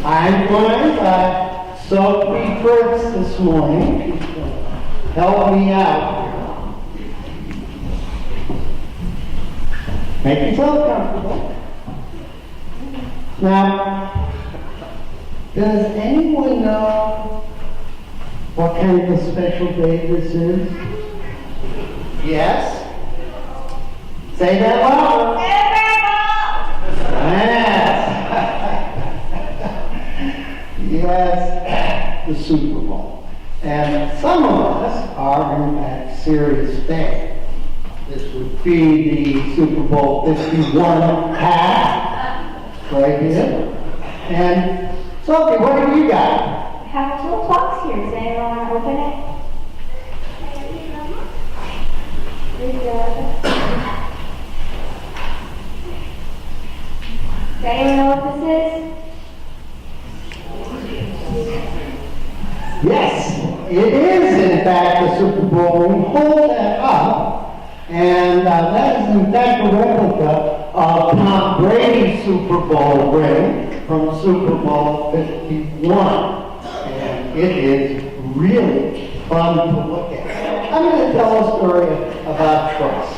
I'm joined by Sophie Fritz this morning. She's going to help me out. Make yourself comfortable. Now, does anyone know what kind of a special day this is? Yes? Say that loud. Yes, the Super Bowl. And some of us are, in fact, serious fans. This would be the Super Bowl 51 hat right here. And Sophie, what have you got? I have a little box here. Does anyone want to open it? Does anyone know what this is? Yes, it is in fact the Super Bowl. We hold that up, and that is in fact a replica of Tom Brady's Super Bowl ring from Super Bowl 51. And it is really fun to look at. I'm going to tell a story about trust.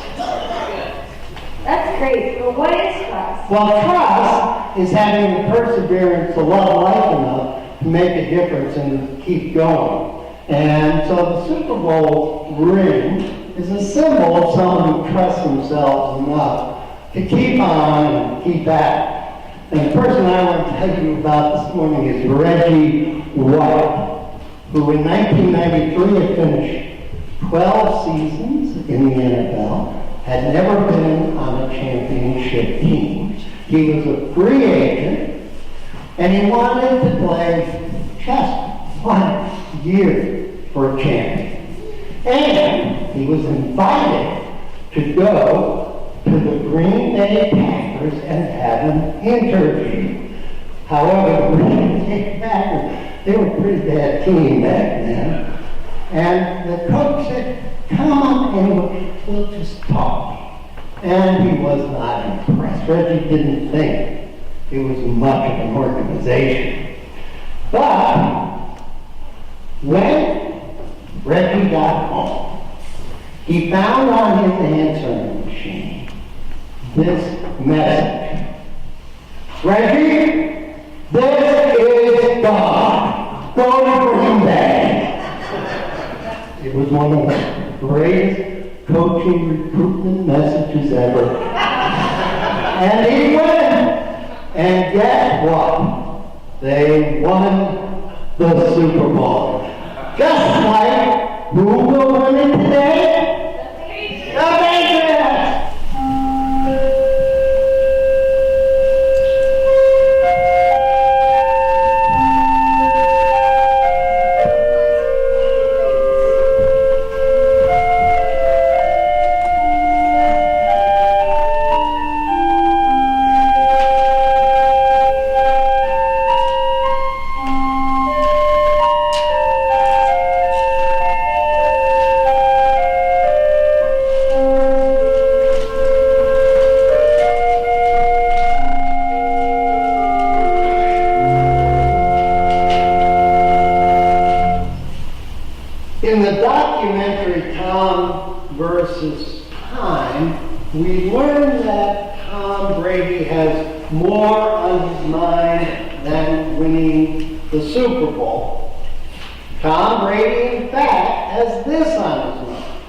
That's great, but what is trust? Well, trust is having the perseverance to love life enough to make a difference and keep going. And so the Super Bowl ring is a symbol of someone who trusts themselves enough to keep on and keep at. And the person I want to tell you about this morning is Reggie White, who in 1993 had finished 12 seasons in the NFL, had never been on a championship team. He was a free agent, and he wanted to play just 1 year for a champion. And he was invited to go to the Green Bay Packers and have an interview. However, the Green Bay Packers, they were a pretty bad team back then. And the coach said, come on in, we'll just talk. And he was not impressed. Reggie didn't think it was much of an organization. But when Reggie got home, he found on his answering machine this message. Reggie, this is God. Go to Green Bay. It was one of the greatest coaching recruitment messages ever. And he went. And guess what? They won the Super Bowl. Just like who will win it today? The Patriots! In the documentary Tom versus Time, we learn that Tom Brady has more on his mind than winning the Super Bowl. Tom Brady, in fact, has this on his mind.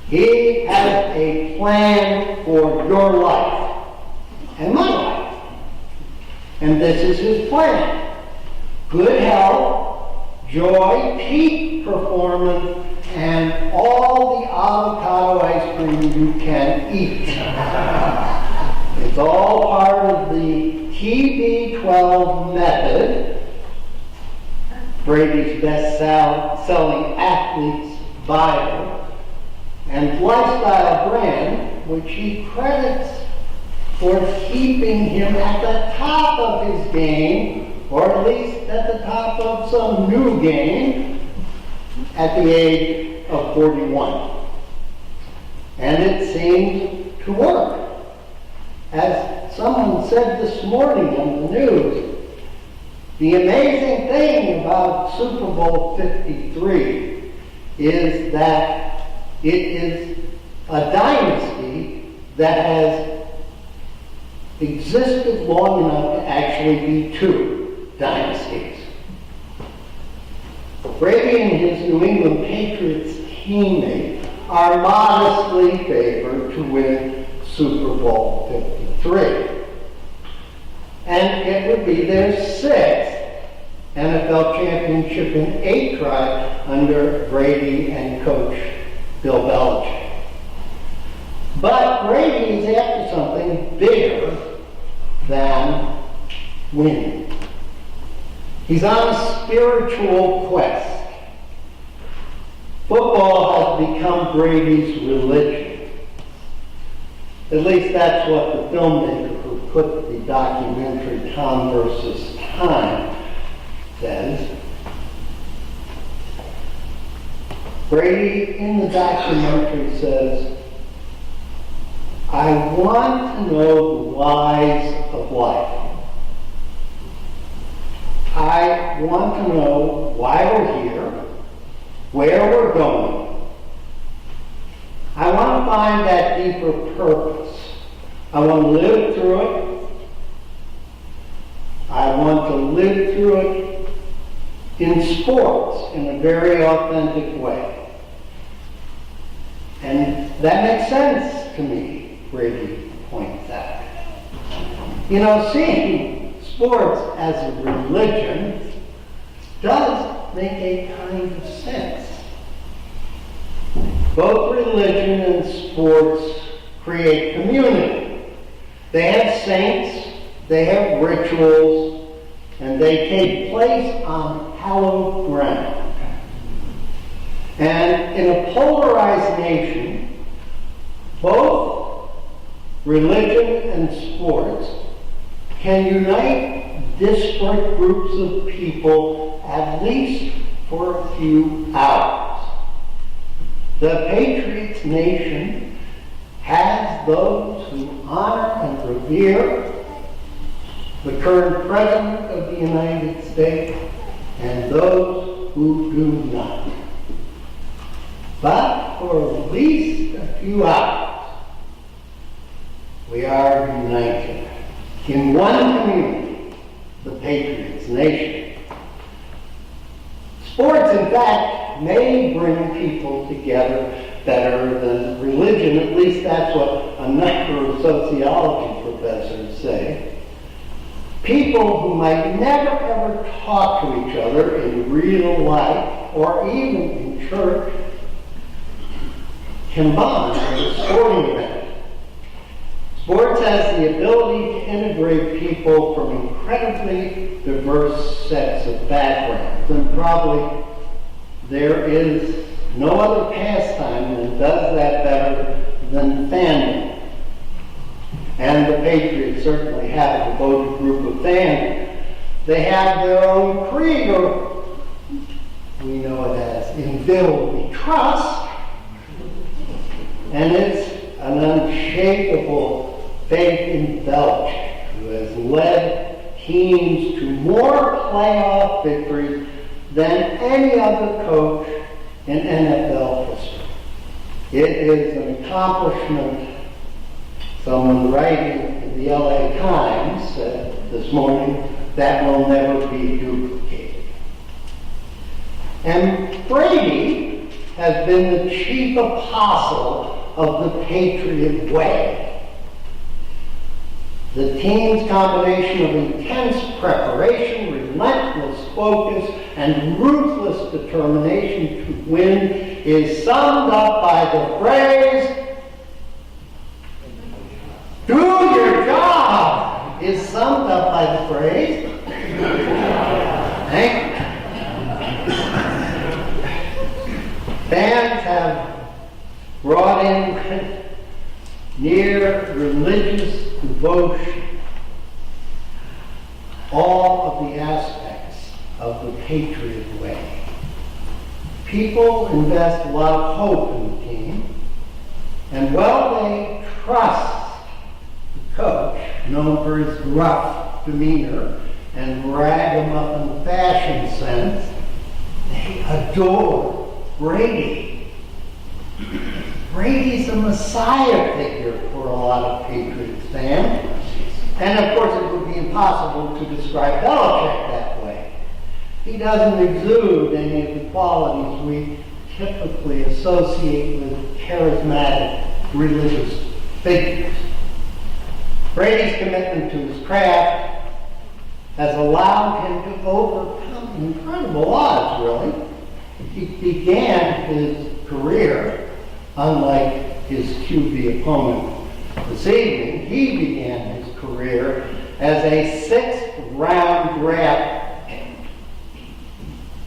He has a plan for your life and my life. And this is his plan. Good health, joy, peak performance, and all the avocado ice cream you can eat. It's all part of the TB12 method, Brady's best-selling athlete's Bible, and lifestyle brand, which he credits for keeping him at the top of his game, or at least at the top of some new game, at the age of 41. And it seems to work. As someone said this morning on the news, The amazing thing about Super Bowl 53 is that it is a dynasty that has existed long enough to actually be two dynasties. Brady and his New England Patriots teammate are modestly favored to win Super Bowl 53. And it would be their sixth NFL championship in 8 try under Brady and coach Bill Belichick. But Brady is after something bigger than winning. He's on a spiritual quest. Football has become Brady's religion. At least that's what the filmmaker who put the documentary Tom versus Time says. Brady in the documentary says, I want to know the whys of life. I want to know why we're here, where we're going. I want to find that deeper purpose. I want to live through it. I want to live through it in sports in a very authentic way. And that makes sense to me, Brady points out. You know, seeing sports as a religion does make a kind of sense. Both religion and sports create community. They have saints, they have rituals, and they take place on hallowed ground. And in a polarized nation, both religion and sports can unite disparate groups of people at least for a few hours. The Patriots nation has those who honor and revere the current President of the United States and those who do not. But for at least a few hours, we are united in one community, the Patriots nation. Sports, in fact, may bring people together better than religion. At least that's what a number of sociology professors say. People who might never ever talk to each other in real life or even in church can bond at a sporting event. Sports has the ability to integrate people from incredibly diverse sets of backgrounds, and probably there is no other pastime that does that better than fandom. And the Patriots certainly have a devoted group of fans. They have their own creed, or we know it as "In Bill we trust," and it's an unshakable faith in Belichick, who has led teams to more playoff victories than any other coach in NFL history. It is an accomplishment. Someone writing in the LA Times said this morning that will never be duplicated. And Brady has been the chief apostle of the Patriot way. The team's combination of intense preparation, relentless focus, and ruthless determination to win is summed up by the phrase, "Do your job," is summed up by the phrase, thank you. Fans have brought in near religious devotion all of the aspects of the Patriot way. People invest a lot of hope in the team, and while they trust the coach, known for his rough demeanor and ragamuffin fashion sense, they adore Brady. Brady's a messiah figure for a lot of Patriots fans. And of course it would be impossible to describe Belichick that way. He doesn't exude any of the qualities we typically associate with charismatic religious figures. Brady's commitment to his craft has allowed him to overcome incredible odds, really. He began his career, unlike his QB opponent this evening, he began his career as a 6th-round draft pick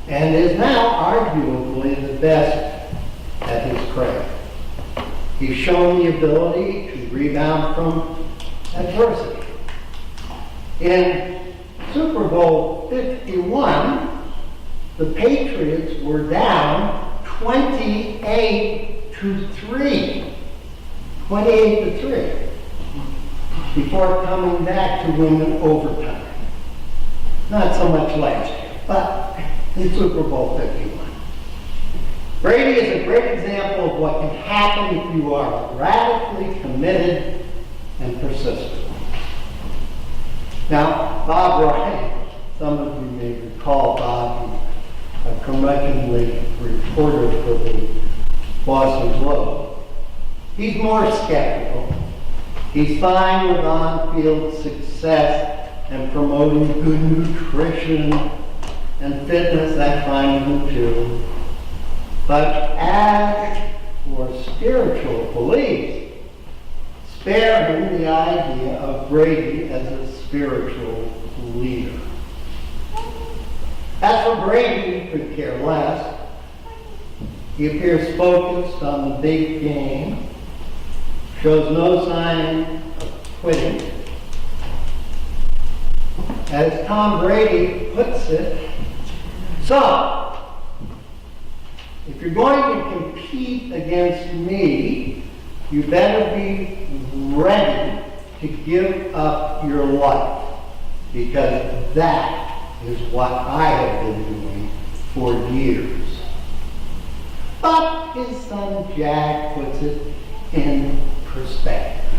and is now arguably the best at his craft. He's shown the ability to rebound from adversity. In Super Bowl 51, the Patriots were down 28-3. 28-3. Before coming back to win in overtime. Not so much last year, but in Super Bowl 51. Brady is a great example of what can happen if you are radically committed and persistent. Now, Bob Ryan, some of you may recall Bob, a curmudgeonly reporter for the Boston Globe. He's more skeptical. He's fine with on-field success and promoting good nutrition and fitness. That's fine with him too. But as for spiritual beliefs, spare him the idea of Brady as a spiritual leader. As for Brady, he could care less. He appears focused on the big game, shows no sign of quitting. As Tom Brady puts it, so, if you're going to compete against me, you better be ready to give up your life, because that is what I have been doing for years. But his son Jack puts it in perspective.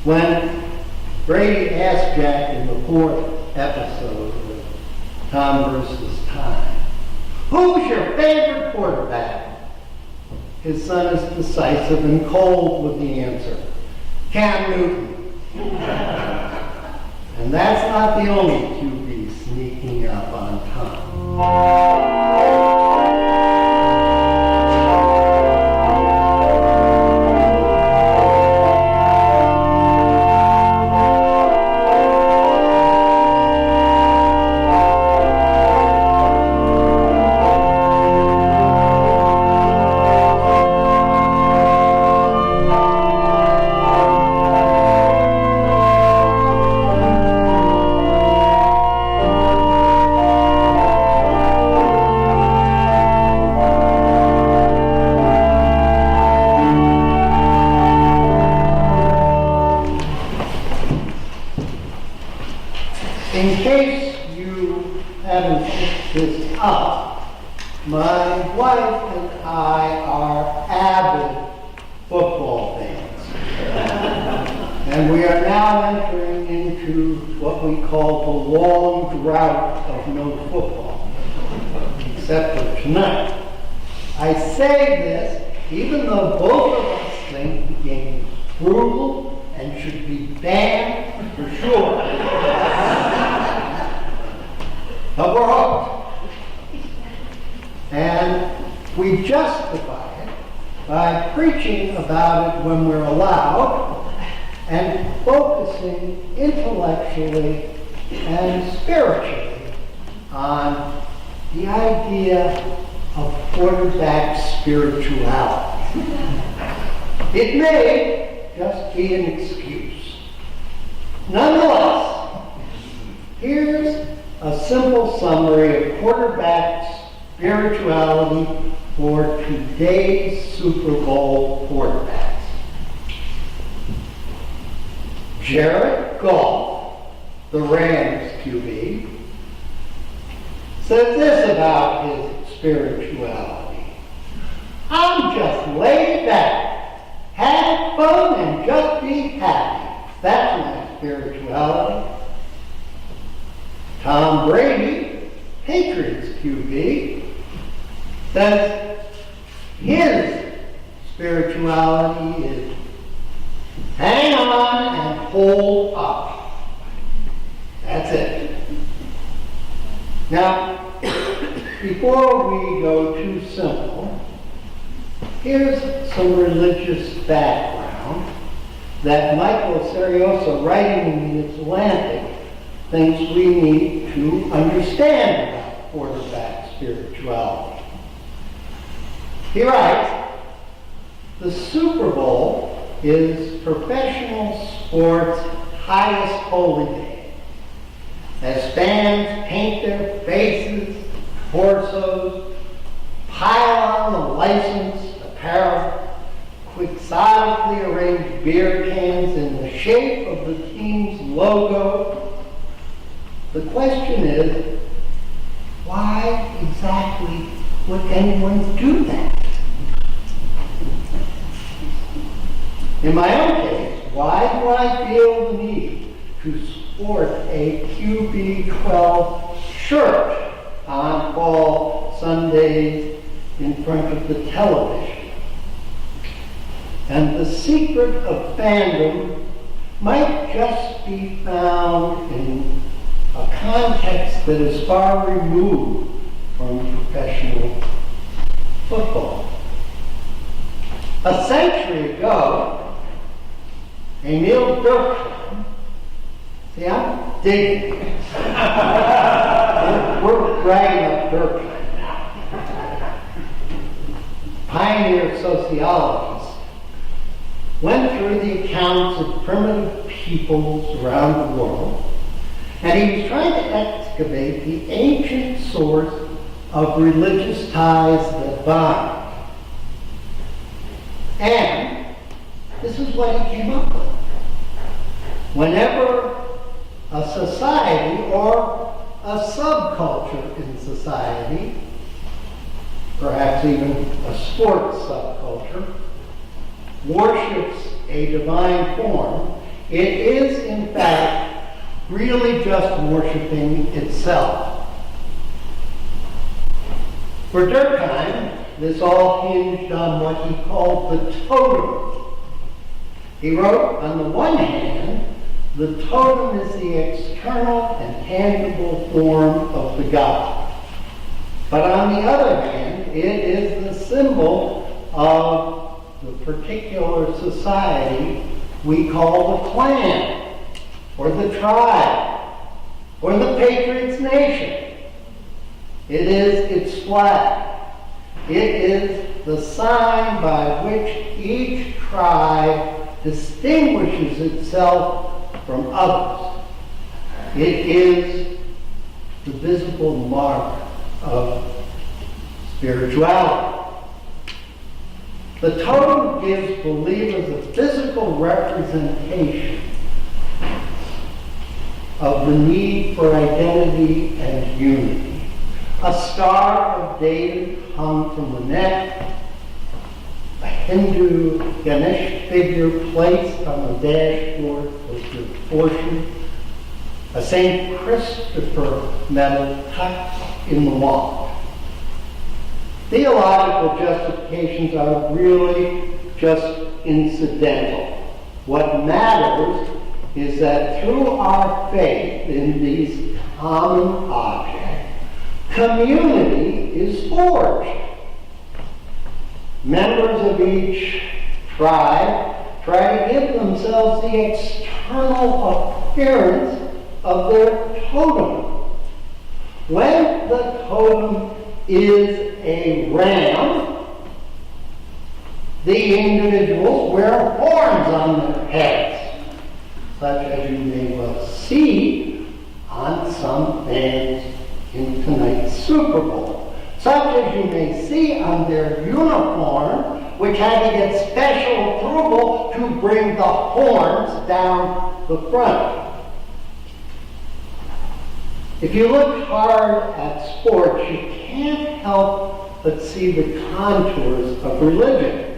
When Brady asked Jack in the 4th episode of Tom versus Time, "Who's your favorite quarterback?" His son is decisive and cold with the answer, "Cam Newton." And that's not the only QB sneaking up on Tom. In case you haven't picked this up, my wife and I are avid football fans. And we are now entering into what we call the long drought of no football, except for tonight. I say this even though both of us think the game is brutal and should be banned for sure. But we're hooked. And we justify it by preaching about it when we're allowed and focusing intellectually and spiritually on the idea of quarterback spirituality. It may just be an excuse. Nonetheless, here's a simple summary of quarterback spirituality for today's Super Bowl quarterbacks. Jared Goff the Rams QB, says this about his spirituality. I'm just laid back, have fun, and just be happy. That's my spirituality. Tom Brady, Patriots QB, says his spirituality is hang on and hold up. That's it. Now, before we go too simple, here's some religious background that Michael Seriosa, writing in The Atlantic, thinks we need to understand about quarterback spirituality. He writes, the Super Bowl is professional sports' highest holy day. As fans paint their faces, torsos, pile on the licensed apparel, quixotically arrange beer cans in the shape of the team's logo, the question is, why exactly would anyone do that? In my own case, why do I feel the need to sport a QB12 shirt on fall Sundays in front of the television? And the secret of fandom might just be found in a context that is far removed from professional football. A century ago, Emil Durkheim, see, I'm digging this. We're bragging up Durkheim now. Pioneer sociologist, went through the accounts of primitive peoples around the world, and he was trying to excavate the ancient source of religious ties that bind. And this is what he came up with. Whenever a society or a subculture in society, perhaps even a sports subculture, worships a divine form, it is in fact really just worshiping itself. For Durkheim, this all hinged on what he called the totem. He wrote, on the one hand, the totem is the external and tangible form of the god. But on the other hand, it is the symbol of the particular society we call the clan, or the tribe, or the Patriots Nation. It is its flag. It is the sign by which each tribe distinguishes itself from others. It is the visible mark of spirituality. The totem gives believers a physical representation of the need for identity and unity. A star of David hung from the neck, a Hindu Ganesh figure placed on the dashboard was good fortune, a St. Christopher medal tucked in the wall. Theological justifications are really just incidental. What matters is that through our faith in these common objects, community is forged. Members of each tribe try to give themselves the external appearance of their totem. When the totem is a ram, the individuals wear horns on their heads, such as you may well see on some fans in tonight's Super Bowl, such as you may see on their uniform, which had to get special approval to bring the horns down the front. If you look hard at sports, you can't help but see the contours of religion.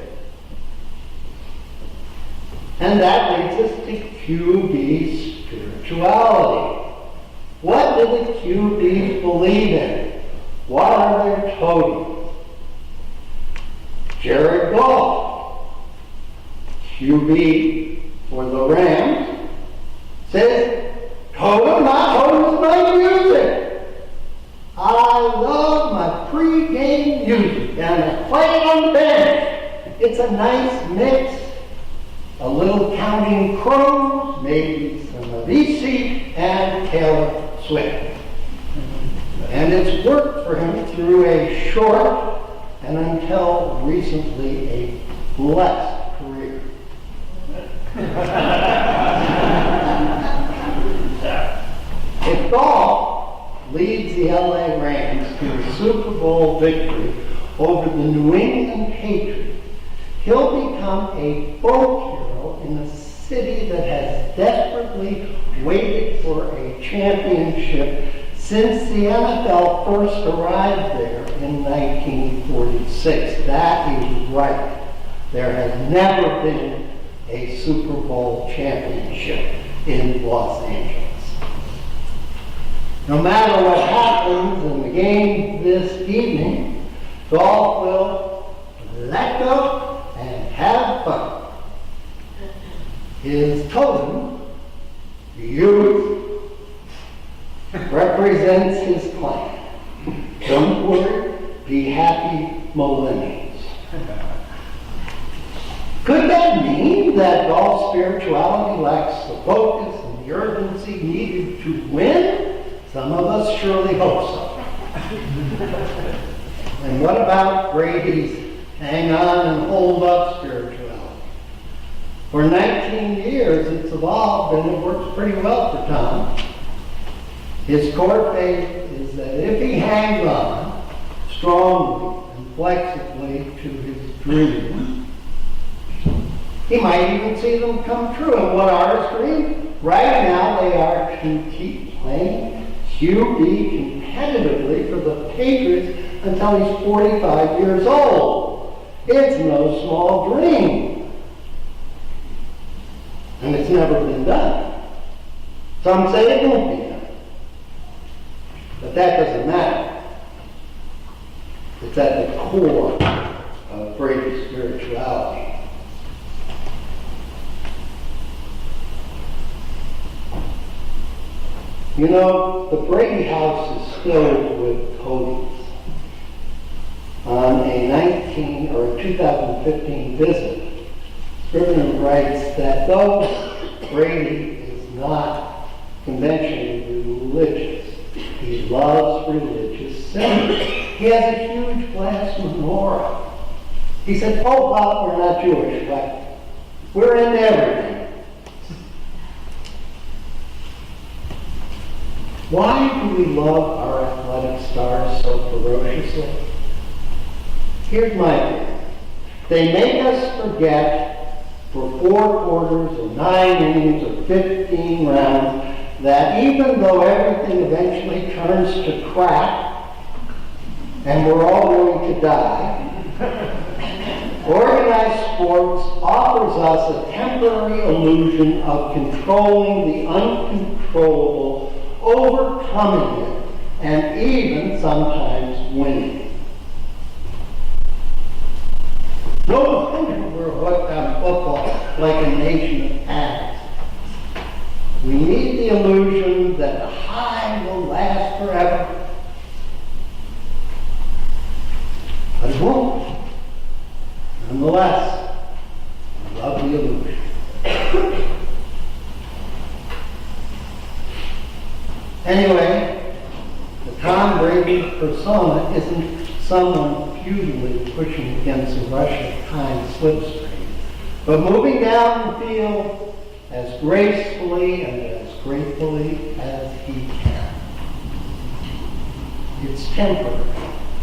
And that leads us to QB spirituality. What do the QBs believe in? What are their totems? Jared Goff, QB for the Rams, says, totem, my totem is my music. I love my pre-game music and I play it on the bench. It's a nice mix. A little Counting Crows, maybe some Avicii, and Taylor Swift. And it's worked for him through a short and until recently a blessed career. If Goff leads the LA Rams to a Super Bowl victory over the New England Patriots, he'll become a folk hero in a city that has desperately waited for a championship since the NFL first arrived there in 1946. That is right. There has never been a Super Bowl championship in Los Angeles. No matter what happens in the game this evening, Goff will let go and have fun. His totem, youth, represents his clan. Don't worry, be happy, millennials. Could that mean that Goff's spirituality lacks the focus and the urgency needed to win? Some of us surely hope so. And what about Brady's hang on and hold up spirituality? For 19 years it's evolved and it works pretty well for Tom. His core faith is that if he hangs on strongly and flexibly to his dreams, he might even see them come true. And what are his dreams? Right now they are to keep playing QB competitively for the Patriots until he's 45 years old. It's no small dream. And it's never been done. Some say it won't be done. But that doesn't matter. It's at the core of Brady's spirituality. You know, the Brady house is filled with totems. On a 2015 visit, Scrivener writes that though Brady is not conventionally religious, he loves religious symbols. He has a huge glass menorah. He said, oh, well, we're not Jewish, but we're into everything. Why do we love our athletic stars so ferociously? Here's my theory. They make us forget for 4 quarters or 9 innings or 15 rounds that even though everything eventually turns to crap and we're all going to die, organized sports offers us a temporary illusion of controlling the uncontrollable, overcoming it, and even sometimes winning. No wonder we're hooked on football like a nation of addicts. We need the illusion that the high will last forever. But it won't. Nonetheless, I love the illusion. Anyway, the Tom Brady persona isn't someone futilely pushing against a rush of time slipstream, but moving down the field as gracefully and as gratefully as he can. It's temporary.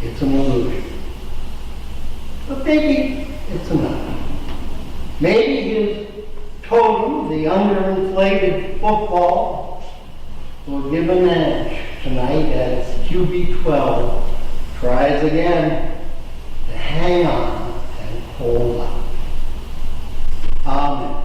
It's an illusion. But maybe it's enough. Maybe his totem, the underinflated football, will give an edge tonight as QB12 tries again to hang on and hold on. Amen.